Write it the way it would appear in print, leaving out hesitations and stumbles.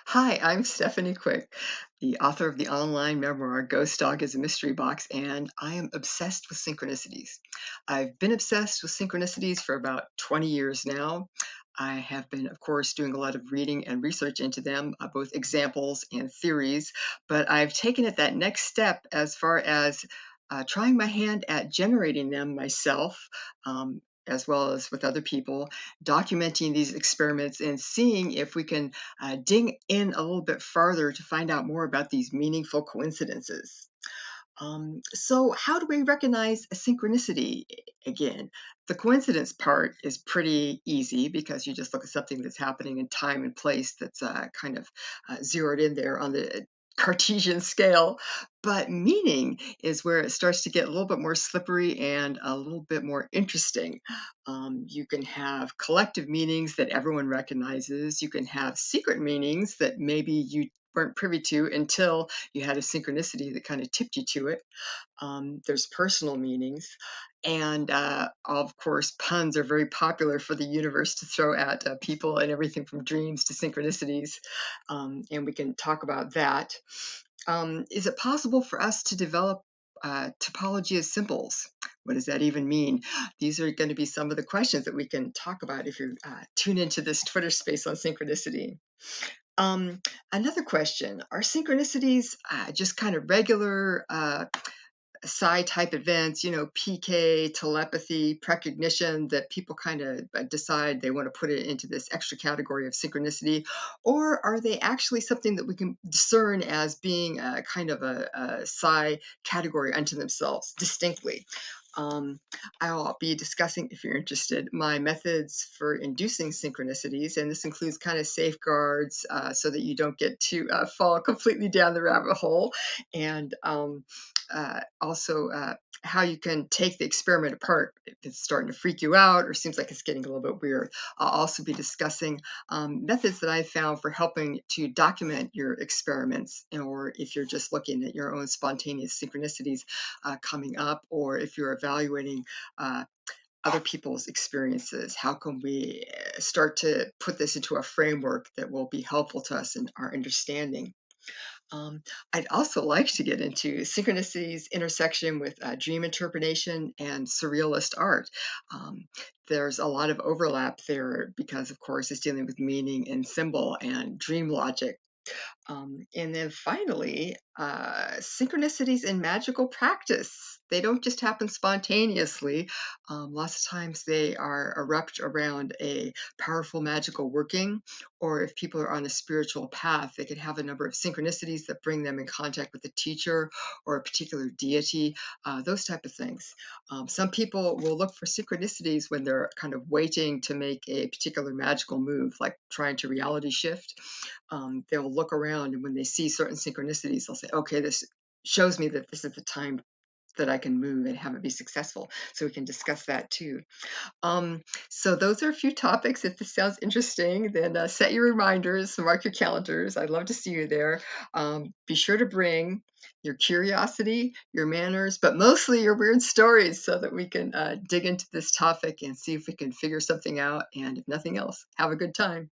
Hi, I'm Stephanie Quick, the author of the online memoir Ghost Dog is a Mystery Box, and I am obsessed with synchronicities. I've been obsessed with synchronicities for about 20 years now. I have been, of course, doing a lot of reading and research into them, both examples and theories, but I've taken it that next step as far as trying my hand at generating them myself. As well as with other people, documenting these experiments and seeing if we can dig in a little bit farther to find out more about these meaningful coincidences. So, how do we recognize a synchronicity? Again, the coincidence part is pretty easy because you just look at something that's happening in time and place that's kind of zeroed in there on the Cartesian scale. But meaning is where it starts to get a little bit more slippery and a little bit more interesting. You can have collective meanings that everyone recognizes. You can have secret meanings that maybe you weren't privy to until you had a synchronicity that kind of tipped you to it. There's personal meanings. And of course, puns are very popular for the universe to throw at people and everything from dreams to synchronicities. And we can talk about that. Is it possible for us to develop topology as symbols? What does that even mean? These are going to be some of the questions that we can talk about if you tune into this Twitter space on synchronicity. Another question, are synchronicities just kind of regular psi type events, PK, telepathy, precognition, that people kind of decide they want to put it into this extra category of synchronicity? Or are they actually something that we can discern as being a kind of a psi category unto themselves distinctly? I'll be discussing, if you're interested, my methods for inducing synchronicities, and this includes kind of safeguards so that you don't get to fall completely down the rabbit hole, and also how you can take the experiment apart if it's starting to freak you out or seems like it's getting a little bit weird. I'll also be discussing methods that I've found for helping to document your experiments, or if you're just looking at your own spontaneous synchronicities coming up, or if you're evaluating other people's experiences. How can we start to put this into a framework that will be helpful to us in our understanding? I'd also like to get into synchronicity's intersection with dream interpretation and surrealist art. Um, there's a lot of overlap there because, of course, it's dealing with meaning and symbol and dream logic. And then finally, synchronicities in magical practice. They don't just happen spontaneously. Lots of times they are erupt around a powerful magical working, or if people are on a spiritual path, they could have a number of synchronicities that bring them in contact with a teacher or a particular deity, those type of things. Some people will look for synchronicities when they're kind of waiting to make a particular magical move, like trying to reality shift. They'll look around, and when they see certain synchronicities, they'll say, okay, this shows me that this is the time that I can move and have it be successful. So we can discuss that too. So those are a few topics. If this sounds interesting, then set your reminders, mark your calendars. I'd love to see you there. Be sure to bring your curiosity, your manners, but mostly your weird stories so that we can dig into this topic and see if we can figure something out. And if nothing else, have a good time.